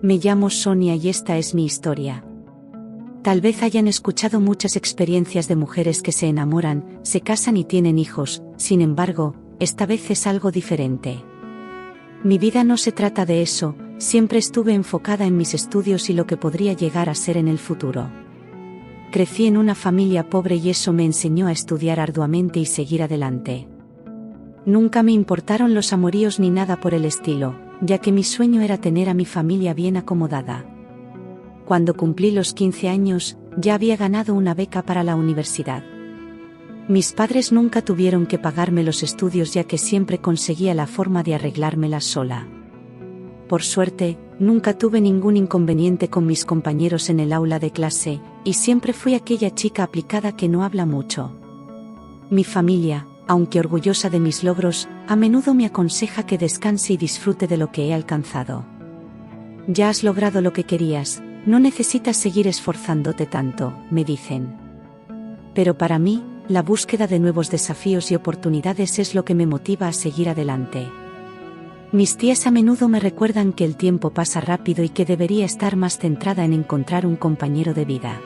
Me llamo Sonia y esta es mi historia. Tal vez hayan escuchado muchas experiencias de mujeres que se enamoran, se casan y tienen hijos, sin embargo, esta vez es algo diferente. Mi vida no se trata de eso, siempre estuve enfocada en mis estudios y lo que podría llegar a ser en el futuro. Crecí en una familia pobre y eso me enseñó a estudiar arduamente y seguir adelante. Nunca me importaron los amoríos ni nada por el estilo, ya que mi sueño era tener a mi familia bien acomodada. Cuando cumplí los 15 años, ya había ganado una beca para la universidad. Mis padres nunca tuvieron que pagarme los estudios ya que siempre conseguía la forma de arreglármelas sola. Por suerte, nunca tuve ningún inconveniente con mis compañeros en el aula de clase, y siempre fui aquella chica aplicada que no habla mucho. Mi familia, aunque orgullosa de mis logros, a menudo me aconseja que descanse y disfrute de lo que he alcanzado. Ya has logrado lo que querías, no necesitas seguir esforzándote tanto, me dicen. Pero para mí, la búsqueda de nuevos desafíos y oportunidades es lo que me motiva a seguir adelante. Mis tías a menudo me recuerdan que el tiempo pasa rápido y que debería estar más centrada en encontrar un compañero de vida.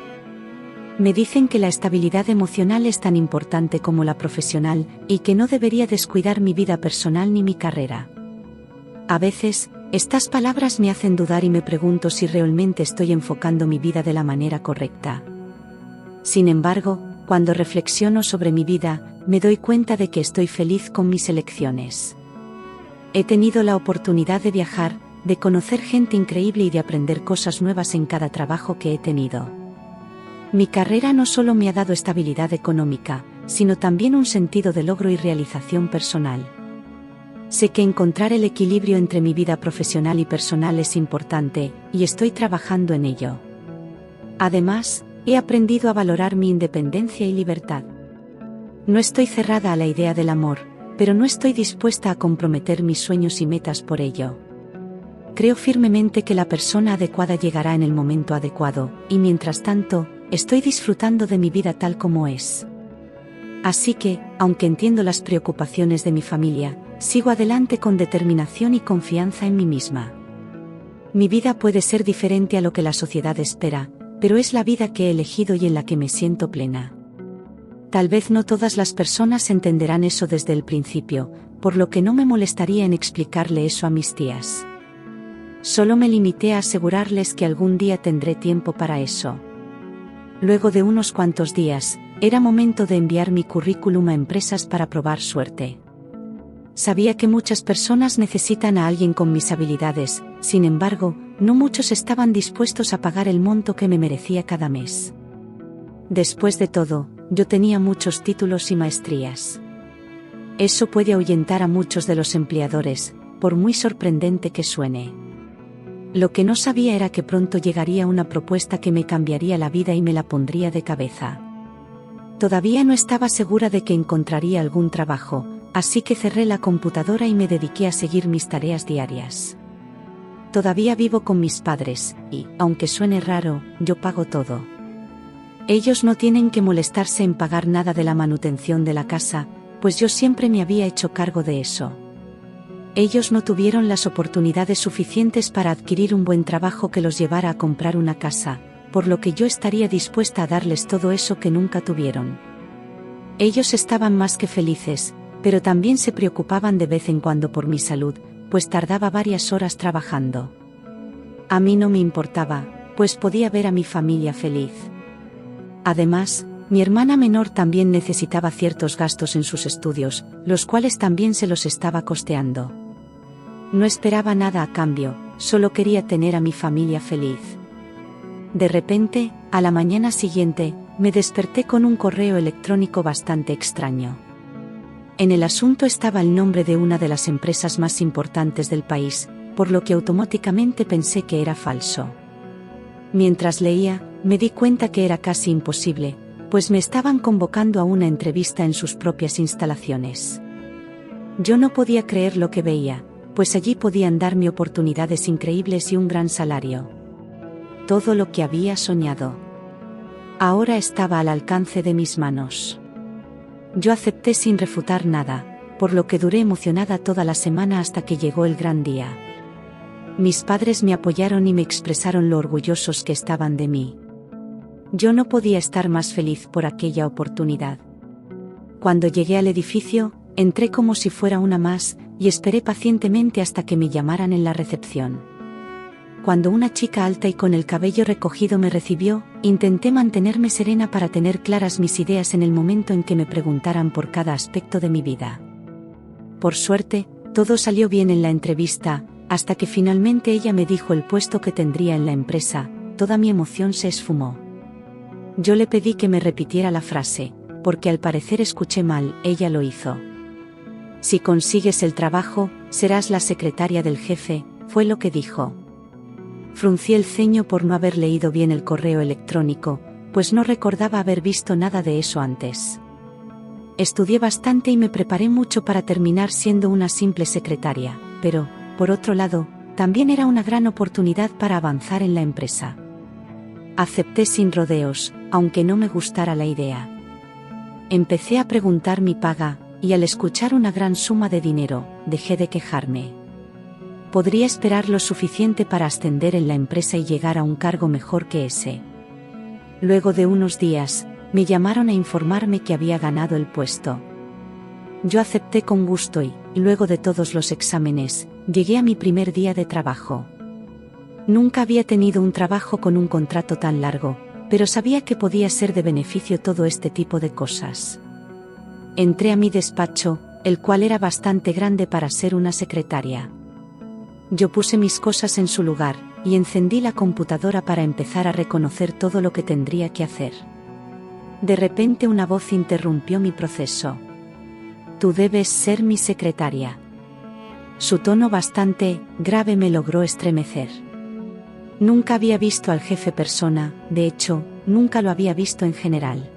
Me dicen que la estabilidad emocional es tan importante como la profesional, y que no debería descuidar mi vida personal ni mi carrera. A veces, estas palabras me hacen dudar y me pregunto si realmente estoy enfocando mi vida de la manera correcta. Sin embargo, cuando reflexiono sobre mi vida, me doy cuenta de que estoy feliz con mis elecciones. He tenido la oportunidad de viajar, de conocer gente increíble y de aprender cosas nuevas en cada trabajo que he tenido. Mi carrera no solo me ha dado estabilidad económica, sino también un sentido de logro y realización personal. Sé que encontrar el equilibrio entre mi vida profesional y personal es importante, y estoy trabajando en ello. Además, he aprendido a valorar mi independencia y libertad. No estoy cerrada a la idea del amor, pero no estoy dispuesta a comprometer mis sueños y metas por ello. Creo firmemente que la persona adecuada llegará en el momento adecuado, y mientras tanto, estoy disfrutando de mi vida tal como es. Así que, aunque entiendo las preocupaciones de mi familia, sigo adelante con determinación y confianza en mí misma. Mi vida puede ser diferente a lo que la sociedad espera, pero es la vida que he elegido y en la que me siento plena. Tal vez no todas las personas entenderán eso desde el principio, por lo que no me molestaría en explicarle eso a mis tías. Solo me limité a asegurarles que algún día tendré tiempo para eso. Luego de unos cuantos días, era momento de enviar mi currículum a empresas para probar suerte. Sabía que muchas personas necesitan a alguien con mis habilidades, sin embargo, no muchos estaban dispuestos a pagar el monto que me merecía cada mes. Después de todo, yo tenía muchos títulos y maestrías. Eso puede ahuyentar a muchos de los empleadores, por muy sorprendente que suene. Lo que no sabía era que pronto llegaría una propuesta que me cambiaría la vida y me la pondría de cabeza. Todavía no estaba segura de que encontraría algún trabajo, así que cerré la computadora y me dediqué a seguir mis tareas diarias. Todavía vivo con mis padres, y, aunque suene raro, yo pago todo. Ellos no tienen que molestarse en pagar nada de la manutención de la casa, pues yo siempre me había hecho cargo de eso. Ellos no tuvieron las oportunidades suficientes para adquirir un buen trabajo que los llevara a comprar una casa, por lo que yo estaría dispuesta a darles todo eso que nunca tuvieron. Ellos estaban más que felices, pero también se preocupaban de vez en cuando por mi salud, pues tardaba varias horas trabajando. A mí no me importaba, pues podía ver a mi familia feliz. Además, mi hermana menor también necesitaba ciertos gastos en sus estudios, los cuales también se los estaba costeando. No esperaba nada a cambio, solo quería tener a mi familia feliz. De repente, a la mañana siguiente, me desperté con un correo electrónico bastante extraño. En el asunto estaba el nombre de una de las empresas más importantes del país, por lo que automáticamente pensé que era falso. Mientras leía, me di cuenta que era casi imposible, pues me estaban convocando a una entrevista en sus propias instalaciones. Yo no podía creer lo que veía, pues allí podían darme oportunidades increíbles y un gran salario. Todo lo que había soñado. Ahora estaba al alcance de mis manos. Yo acepté sin refutar nada, por lo que duré emocionada toda la semana hasta que llegó el gran día. Mis padres me apoyaron y me expresaron lo orgullosos que estaban de mí. Yo no podía estar más feliz por aquella oportunidad. Cuando llegué al edificio, entré como si fuera una más, y esperé pacientemente hasta que me llamaran en la recepción. Cuando una chica alta y con el cabello recogido me recibió, intenté mantenerme serena para tener claras mis ideas en el momento en que me preguntaran por cada aspecto de mi vida. Por suerte, todo salió bien en la entrevista, hasta que finalmente ella me dijo el puesto que tendría en la empresa. Toda mi emoción se esfumó. Yo le pedí que me repitiera la frase, porque al parecer escuché mal. Ella lo hizo. Si consigues el trabajo, serás la secretaria del jefe, fue lo que dijo. Fruncí el ceño por no haber leído bien el correo electrónico, pues no recordaba haber visto nada de eso antes. Estudié bastante y me preparé mucho para terminar siendo una simple secretaria, pero, por otro lado, también era una gran oportunidad para avanzar en la empresa. Acepté sin rodeos, aunque no me gustara la idea. Empecé a preguntar mi paga, y al escuchar una gran suma de dinero, dejé de quejarme. Podría esperar lo suficiente para ascender en la empresa y llegar a un cargo mejor que ese. Luego de unos días, me llamaron a informarme que había ganado el puesto. Yo acepté con gusto y, luego de todos los exámenes, llegué a mi primer día de trabajo. Nunca había tenido un trabajo con un contrato tan largo, pero sabía que podía ser de beneficio todo este tipo de cosas. Entré a mi despacho, el cual era bastante grande para ser una secretaria. Yo puse mis cosas en su lugar, y encendí la computadora para empezar a reconocer todo lo que tendría que hacer. De repente una voz interrumpió mi proceso. Tú debes ser mi secretaria. Su tono bastante grave me logró estremecer. Nunca había visto al jefe persona, de hecho, nunca lo había visto en general.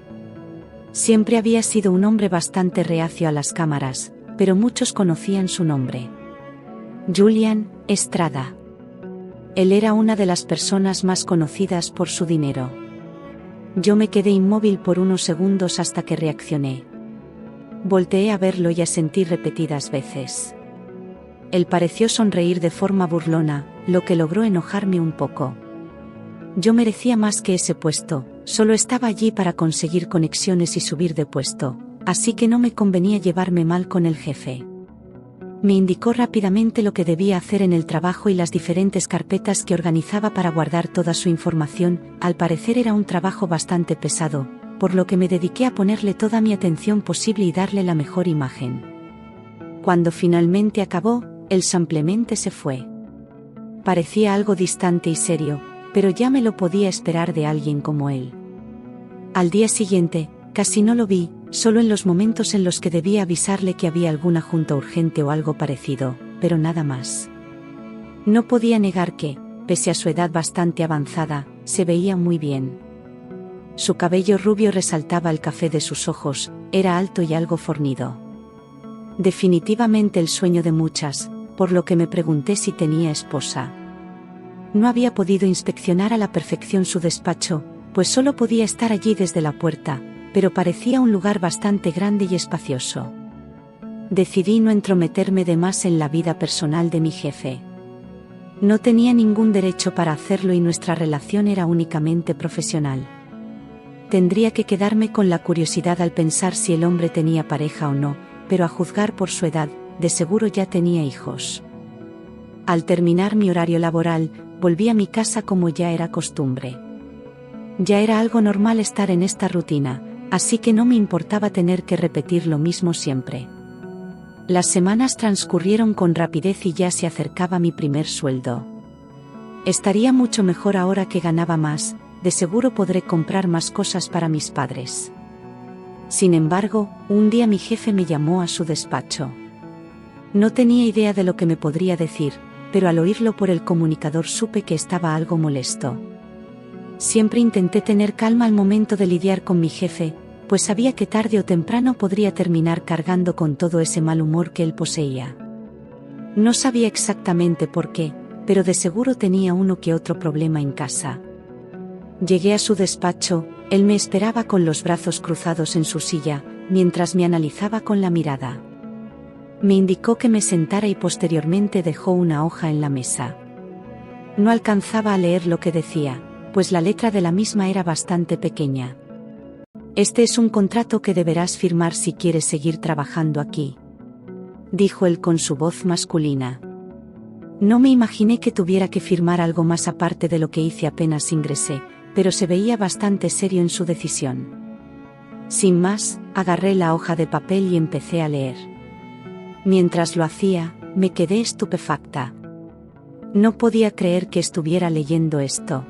Siempre había sido un hombre bastante reacio a las cámaras, pero muchos conocían su nombre. Julian Estrada. Él era una de las personas más conocidas por su dinero. Yo me quedé inmóvil por unos segundos hasta que reaccioné. Volteé a verlo y a sentir repetidas veces. Él pareció sonreír de forma burlona, lo que logró enojarme un poco. Yo merecía más que ese puesto, solo estaba allí para conseguir conexiones y subir de puesto, así que no me convenía llevarme mal con el jefe. Me indicó rápidamente lo que debía hacer en el trabajo y las diferentes carpetas que organizaba para guardar toda su información. Al parecer era un trabajo bastante pesado, por lo que me dediqué a ponerle toda mi atención posible y darle la mejor imagen. Cuando finalmente acabó, él simplemente se fue. Parecía algo distante y serio, pero ya me lo podía esperar de alguien como él. Al día siguiente, casi no lo vi, solo en los momentos en los que debía avisarle que había alguna junta urgente o algo parecido, pero nada más. No podía negar que, pese a su edad bastante avanzada, se veía muy bien. Su cabello rubio resaltaba el café de sus ojos, era alto y algo fornido. Definitivamente el sueño de muchas, por lo que me pregunté si tenía esposa. No había podido inspeccionar a la perfección su despacho, pues solo podía estar allí desde la puerta, pero parecía un lugar bastante grande y espacioso. Decidí no entrometerme de más en la vida personal de mi jefe. No tenía ningún derecho para hacerlo y nuestra relación era únicamente profesional. Tendría que quedarme con la curiosidad al pensar si el hombre tenía pareja o no, pero a juzgar por su edad, de seguro ya tenía hijos. Al terminar mi horario laboral, volví a mi casa como ya era costumbre. Ya era algo normal estar en esta rutina, así que no me importaba tener que repetir lo mismo siempre. Las semanas transcurrieron con rapidez y ya se acercaba mi primer sueldo. Estaría mucho mejor ahora que ganaba más, de seguro podré comprar más cosas para mis padres. Sin embargo, un día mi jefe me llamó a su despacho. No tenía idea de lo que me podría decir, pero al oírlo por el comunicador supe que estaba algo molesto. Siempre intenté tener calma al momento de lidiar con mi jefe, pues sabía que tarde o temprano podría terminar cargando con todo ese mal humor que él poseía. No sabía exactamente por qué, pero de seguro tenía uno que otro problema en casa. Llegué a su despacho, él me esperaba con los brazos cruzados en su silla, mientras me analizaba con la mirada. Me indicó que me sentara y posteriormente dejó una hoja en la mesa. No alcanzaba a leer lo que decía, pues la letra de la misma era bastante pequeña. Este es un contrato que deberás firmar si quieres seguir trabajando aquí, dijo él con su voz masculina. No me imaginé que tuviera que firmar algo más aparte de lo que hice apenas ingresé, pero se veía bastante serio en su decisión. Sin más, agarré la hoja de papel y empecé a leer. Mientras lo hacía, me quedé estupefacta. No podía creer que estuviera leyendo esto.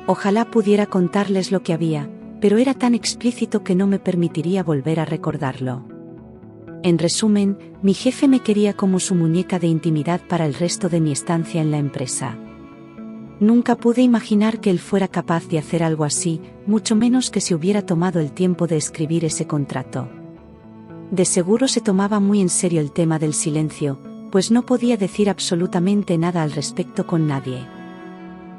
Ojalá pudiera contarles lo que había, pero era tan explícito que no me permitiría volver a recordarlo. En resumen, mi jefe me quería como su muñeca de intimidad para el resto de mi estancia en la empresa. Nunca pude imaginar que él fuera capaz de hacer algo así, mucho menos que se hubiera tomado el tiempo de escribir ese contrato. De seguro se tomaba muy en serio el tema del silencio, pues no podía decir absolutamente nada al respecto con nadie.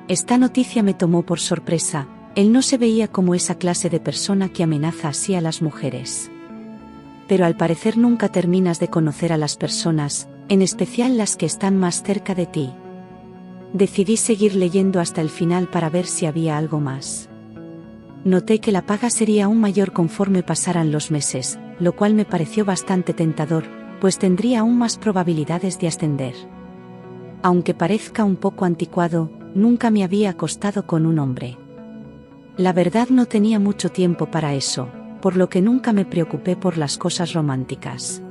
Esta noticia me tomó por sorpresa. Él no se veía como esa clase de persona que amenaza así a las mujeres. Pero al parecer nunca terminas de conocer a las personas, en especial las que están más cerca de ti. Decidí seguir leyendo hasta el final para ver si había algo más. Noté que la paga sería aún mayor conforme pasaran los meses, lo cual me pareció bastante tentador, pues tendría aún más probabilidades de ascender. Aunque parezca un poco anticuado, nunca me había acostado con un hombre. La verdad no tenía mucho tiempo para eso, por lo que nunca me preocupé por las cosas románticas.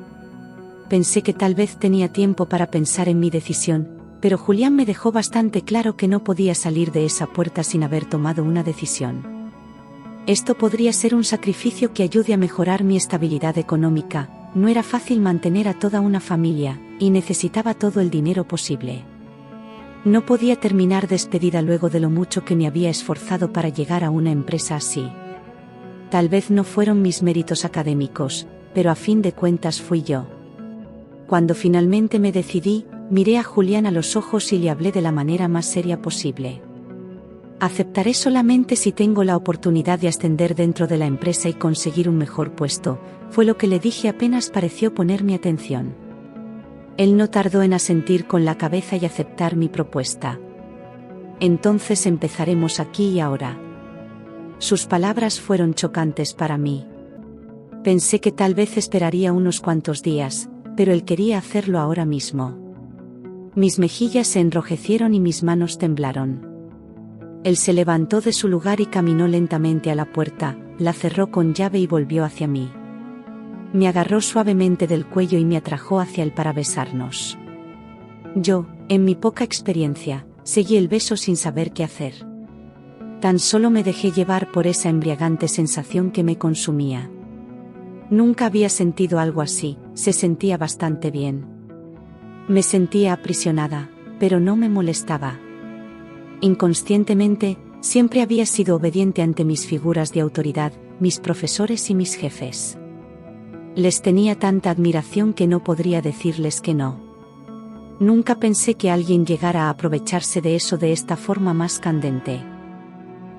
Pensé que tal vez tenía tiempo para pensar en mi decisión, pero Julián me dejó bastante claro que no podía salir de esa puerta sin haber tomado una decisión. Esto podría ser un sacrificio que ayude a mejorar mi estabilidad económica. No era fácil mantener a toda una familia, y necesitaba todo el dinero posible. No podía terminar despedida luego de lo mucho que me había esforzado para llegar a una empresa así. Tal vez no fueron mis méritos académicos, pero a fin de cuentas fui yo. Cuando finalmente me decidí, miré a Julián a los ojos y le hablé de la manera más seria posible. Aceptaré solamente si tengo la oportunidad de ascender dentro de la empresa y conseguir un mejor puesto, fue lo que le dije apenas pareció poner mi atención. Él no tardó en asentir con la cabeza y aceptar mi propuesta. Entonces empezaremos aquí y ahora. Sus palabras fueron chocantes para mí. Pensé que tal vez esperaría unos cuantos días, pero él quería hacerlo ahora mismo. Mis mejillas se enrojecieron y mis manos temblaron. Él se levantó de su lugar y caminó lentamente a la puerta, la cerró con llave y volvió hacia mí. Me agarró suavemente del cuello y me atrajo hacia él para besarnos. Yo, en mi poca experiencia, seguí el beso sin saber qué hacer. Tan solo me dejé llevar por esa embriagante sensación que me consumía. Nunca había sentido algo así, se sentía bastante bien. Me sentía aprisionada, pero no me molestaba. Inconscientemente, siempre había sido obediente ante mis figuras de autoridad, mis profesores y mis jefes. Les tenía tanta admiración que no podría decirles que no. Nunca pensé que alguien llegara a aprovecharse de eso de esta forma más candente.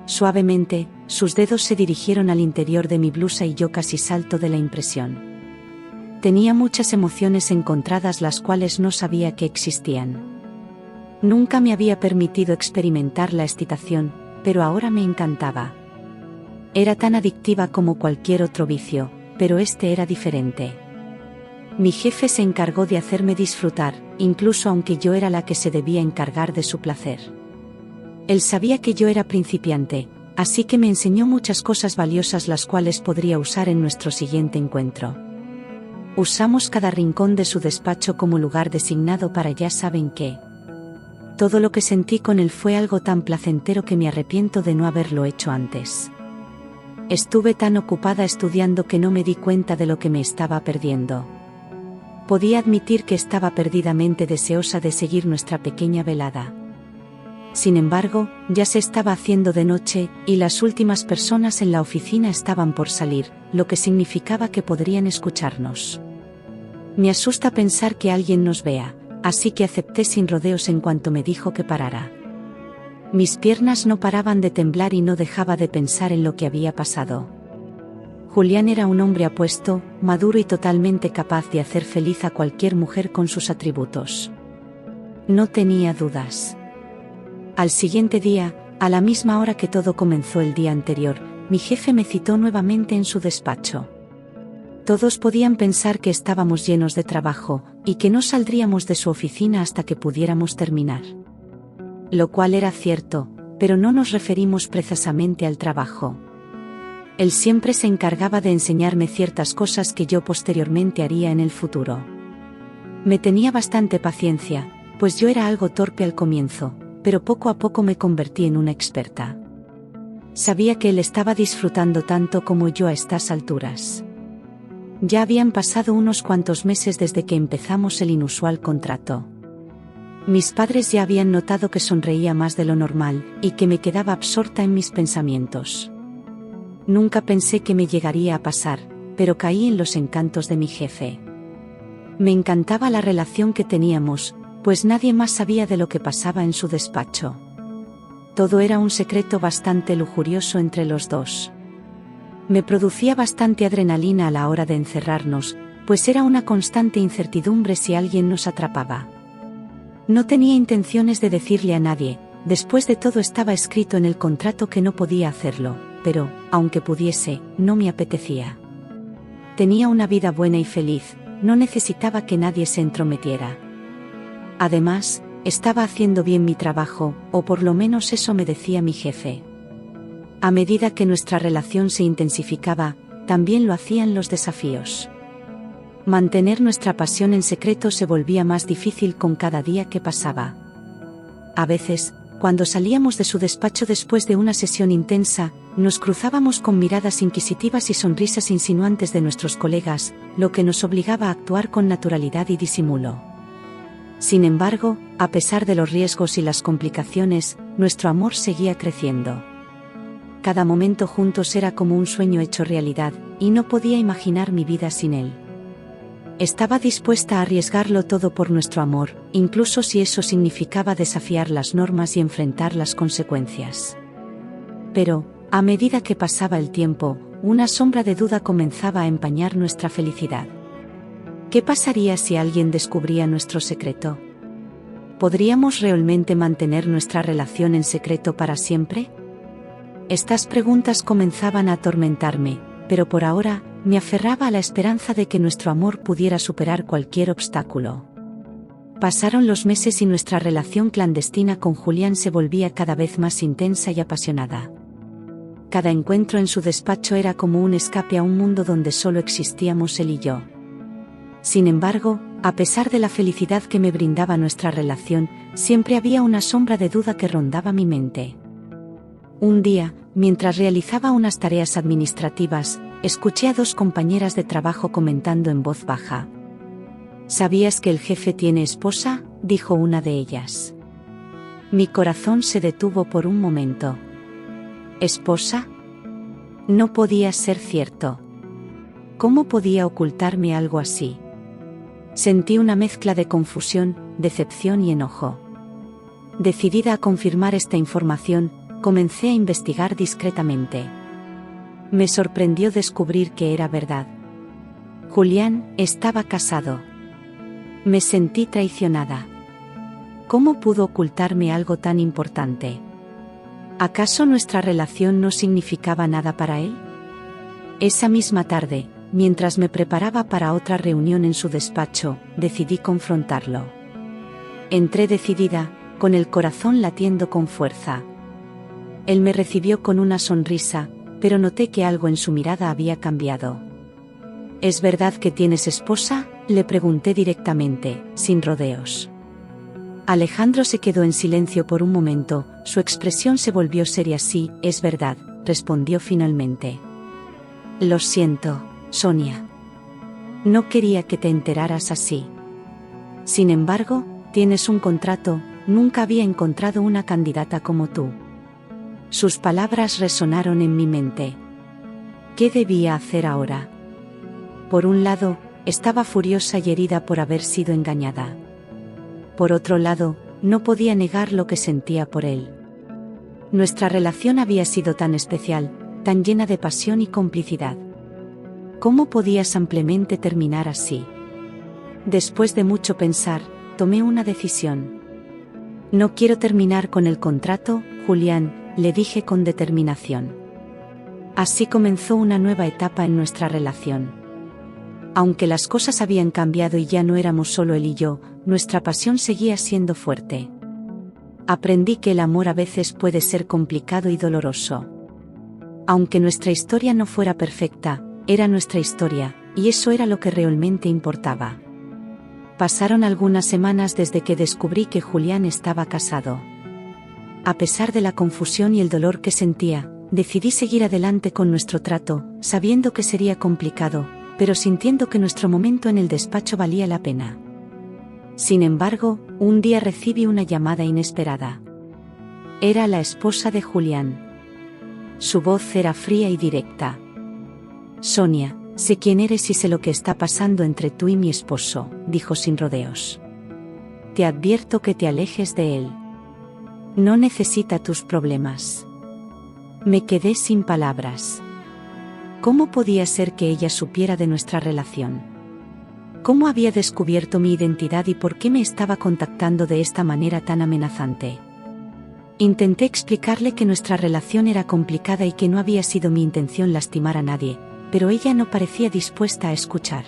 Suavemente, sus dedos se dirigieron al interior de mi blusa y yo casi salto de la impresión. Tenía muchas emociones encontradas las cuales no sabía que existían. Nunca me había permitido experimentar la excitación, pero ahora me encantaba. Era tan adictiva como cualquier otro vicio, pero este era diferente. Mi jefe se encargó de hacerme disfrutar, incluso aunque yo era la que se debía encargar de su placer. Él sabía que yo era principiante, así que me enseñó muchas cosas valiosas las cuales podría usar en nuestro siguiente encuentro. Usamos cada rincón de su despacho como lugar designado para ya saben qué. Todo lo que sentí con él fue algo tan placentero que me arrepiento de no haberlo hecho antes. Estuve tan ocupada estudiando que no me di cuenta de lo que me estaba perdiendo. Podía admitir que estaba perdidamente deseosa de seguir nuestra pequeña velada. Sin embargo, ya se estaba haciendo de noche, y las últimas personas en la oficina estaban por salir, lo que significaba que podrían escucharnos. Me asusta pensar que alguien nos vea, así que acepté sin rodeos en cuanto me dijo que parara. Mis piernas no paraban de temblar y no dejaba de pensar en lo que había pasado. Julián era un hombre apuesto, maduro y totalmente capaz de hacer feliz a cualquier mujer con sus atributos. No tenía dudas. Al siguiente día, a la misma hora que todo comenzó el día anterior, mi jefe me citó nuevamente en su despacho. Todos podían pensar que estábamos llenos de trabajo, y que no saldríamos de su oficina hasta que pudiéramos terminar. Lo cual era cierto, pero no nos referimos precisamente al trabajo. Él siempre se encargaba de enseñarme ciertas cosas que yo posteriormente haría en el futuro. Me tenía bastante paciencia, pues yo era algo torpe al comienzo, pero poco a poco me convertí en una experta. Sabía que él estaba disfrutando tanto como yo a estas alturas. Ya habían pasado unos cuantos meses desde que empezamos el inusual contrato. Mis padres ya habían notado que sonreía más de lo normal, y que me quedaba absorta en mis pensamientos. Nunca pensé que me llegaría a pasar, pero caí en los encantos de mi jefe. Me encantaba la relación que teníamos, pues nadie más sabía de lo que pasaba en su despacho. Todo era un secreto bastante lujurioso entre los dos. Me producía bastante adrenalina a la hora de encerrarnos, pues era una constante incertidumbre si alguien nos atrapaba. No tenía intenciones de decirle a nadie, después de todo estaba escrito en el contrato que no podía hacerlo, pero, aunque pudiese, no me apetecía. Tenía una vida buena y feliz, no necesitaba que nadie se entrometiera. Además, estaba haciendo bien mi trabajo, o por lo menos eso me decía mi jefe. A medida que nuestra relación se intensificaba, también lo hacían los desafíos. Mantener nuestra pasión en secreto se volvía más difícil con cada día que pasaba. A veces, cuando salíamos de su despacho después de una sesión intensa, nos cruzábamos con miradas inquisitivas y sonrisas insinuantes de nuestros colegas, lo que nos obligaba a actuar con naturalidad y disimulo. Sin embargo, a pesar de los riesgos y las complicaciones, nuestro amor seguía creciendo. Cada momento juntos era como un sueño hecho realidad, y no podía imaginar mi vida sin él. Estaba dispuesta a arriesgarlo todo por nuestro amor, incluso si eso significaba desafiar las normas y enfrentar las consecuencias. Pero, a medida que pasaba el tiempo, una sombra de duda comenzaba a empañar nuestra felicidad. ¿Qué pasaría si alguien descubría nuestro secreto? ¿Podríamos realmente mantener nuestra relación en secreto para siempre? Estas preguntas comenzaban a atormentarme, pero por ahora, me aferraba a la esperanza de que nuestro amor pudiera superar cualquier obstáculo. Pasaron los meses y nuestra relación clandestina con Julián se volvía cada vez más intensa y apasionada. Cada encuentro en su despacho era como un escape a un mundo donde solo existíamos él y yo. Sin embargo, a pesar de la felicidad que me brindaba nuestra relación, siempre había una sombra de duda que rondaba mi mente. Un día, mientras realizaba unas tareas administrativas, escuché a dos compañeras de trabajo comentando en voz baja. ¿Sabías que el jefe tiene esposa?, dijo una de ellas. Mi corazón se detuvo por un momento. ¿Esposa? No podía ser cierto. ¿Cómo podía ocultarme algo así? Sentí una mezcla de confusión, decepción y enojo. Decidida a confirmar esta información, comencé a investigar discretamente. Me sorprendió descubrir que era verdad. Julián estaba casado. Me sentí traicionada. ¿Cómo pudo ocultarme algo tan importante? ¿Acaso nuestra relación no significaba nada para él? Esa misma tarde, mientras me preparaba para otra reunión en su despacho, decidí confrontarlo. Entré decidida, con el corazón latiendo con fuerza. Él me recibió con una sonrisa, pero noté que algo en su mirada había cambiado. ¿Es verdad que tienes esposa?, le pregunté directamente, sin rodeos. Alejandro se quedó en silencio por un momento, su expresión se volvió seria. Sí, es verdad, respondió finalmente. Lo siento, Sonia. No quería que te enteraras así. Sin embargo, tienes un contrato, nunca había encontrado una candidata como tú. Sus palabras resonaron en mi mente. ¿Qué debía hacer ahora? Por un lado, estaba furiosa y herida por haber sido engañada. Por otro lado, no podía negar lo que sentía por él. Nuestra relación había sido tan especial, tan llena de pasión y complicidad. ¿Cómo podía simplemente terminar así? Después de mucho pensar, tomé una decisión. No quiero terminar con el contrato, Julián, le dije con determinación. Así comenzó una nueva etapa en nuestra relación. Aunque las cosas habían cambiado y ya no éramos solo él y yo, nuestra pasión seguía siendo fuerte. Aprendí que el amor a veces puede ser complicado y doloroso. Aunque nuestra historia no fuera perfecta, era nuestra historia, y eso era lo que realmente importaba. Pasaron algunas semanas desde que descubrí que Julián estaba casado. A pesar de la confusión y el dolor que sentía, decidí seguir adelante con nuestro trato, sabiendo que sería complicado, pero sintiendo que nuestro momento en el despacho valía la pena. Sin embargo, un día recibí una llamada inesperada. Era la esposa de Julián. Su voz era fría y directa. Sonia, sé quién eres y sé lo que está pasando entre tú y mi esposo, dijo sin rodeos. Te advierto que te alejes de él. No necesita tus problemas. Me quedé sin palabras. ¿Cómo podía ser que ella supiera de nuestra relación? ¿Cómo había descubierto mi identidad y por qué me estaba contactando de esta manera tan amenazante? Intenté explicarle que nuestra relación era complicada y que no había sido mi intención lastimar a nadie, pero ella no parecía dispuesta a escuchar.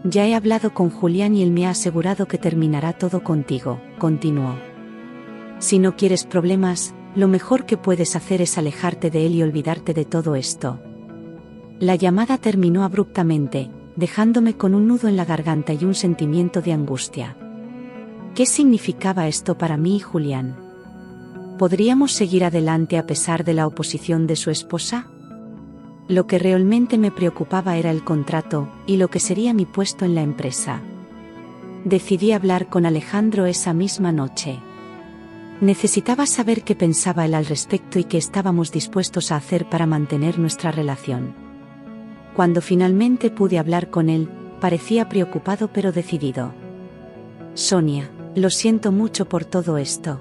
Ya he hablado con Julián y él me ha asegurado que terminará todo contigo, continuó. Si no quieres problemas, lo mejor que puedes hacer es alejarte de él y olvidarte de todo esto. La llamada terminó abruptamente, dejándome con un nudo en la garganta y un sentimiento de angustia. ¿Qué significaba esto para mí y Julián? ¿Podríamos seguir adelante a pesar de la oposición de su esposa? Lo que realmente me preocupaba era el contrato, y lo que sería mi puesto en la empresa. Decidí hablar con Alejandro esa misma noche. Necesitaba saber qué pensaba él al respecto y qué estábamos dispuestos a hacer para mantener nuestra relación. Cuando finalmente pude hablar con él, parecía preocupado pero decidido. Sonia, lo siento mucho por todo esto.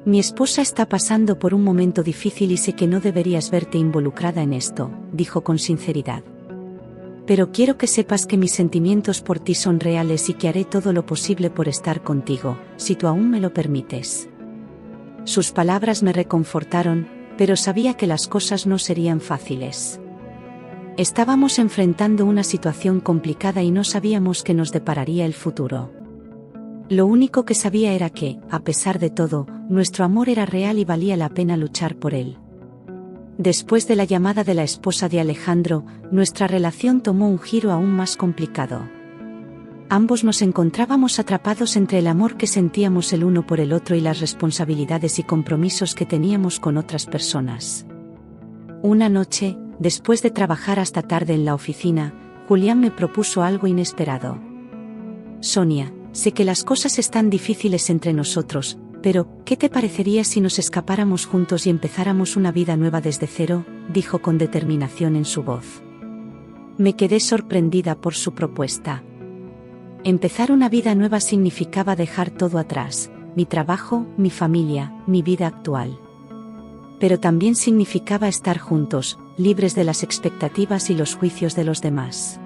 Mi esposa está pasando por un momento difícil y sé que no deberías verte involucrada en esto, dijo con sinceridad. Pero quiero que sepas que mis sentimientos por ti son reales y que haré todo lo posible por estar contigo, si tú aún me lo permites. Sus palabras me reconfortaron, pero sabía que las cosas no serían fáciles. Estábamos enfrentando una situación complicada y no sabíamos qué nos depararía el futuro. Lo único que sabía era que, a pesar de todo, nuestro amor era real y valía la pena luchar por él. Después de la llamada de la esposa de Alejandro, nuestra relación tomó un giro aún más complicado. Ambos nos encontrábamos atrapados entre el amor que sentíamos el uno por el otro y las responsabilidades y compromisos que teníamos con otras personas. Una noche, después de trabajar hasta tarde en la oficina, Julián me propuso algo inesperado. Sonia, sé que las cosas están difíciles entre nosotros, pero, ¿qué te parecería si nos escapáramos juntos y empezáramos una vida nueva desde cero?, dijo con determinación en su voz. Me quedé sorprendida por su propuesta. Empezar una vida nueva significaba dejar todo atrás, mi trabajo, mi familia, mi vida actual. Pero también significaba estar juntos, libres de las expectativas y los juicios de los demás.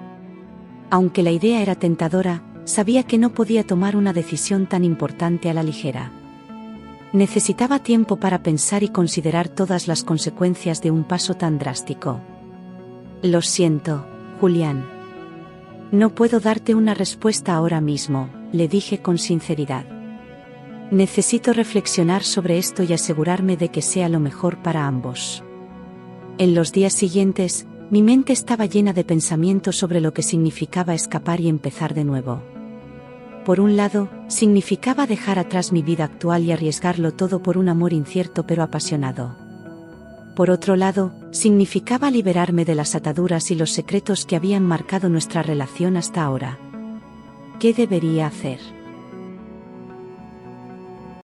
Aunque la idea era tentadora, sabía que no podía tomar una decisión tan importante a la ligera. Necesitaba tiempo para pensar y considerar todas las consecuencias de un paso tan drástico. Lo siento, Julián. No puedo darte una respuesta ahora mismo, le dije con sinceridad. Necesito reflexionar sobre esto y asegurarme de que sea lo mejor para ambos. En los días siguientes, mi mente estaba llena de pensamientos sobre lo que significaba escapar y empezar de nuevo. Por un lado, significaba dejar atrás mi vida actual y arriesgarlo todo por un amor incierto pero apasionado. Por otro lado, significaba liberarme de las ataduras y los secretos que habían marcado nuestra relación hasta ahora. ¿Qué debería hacer?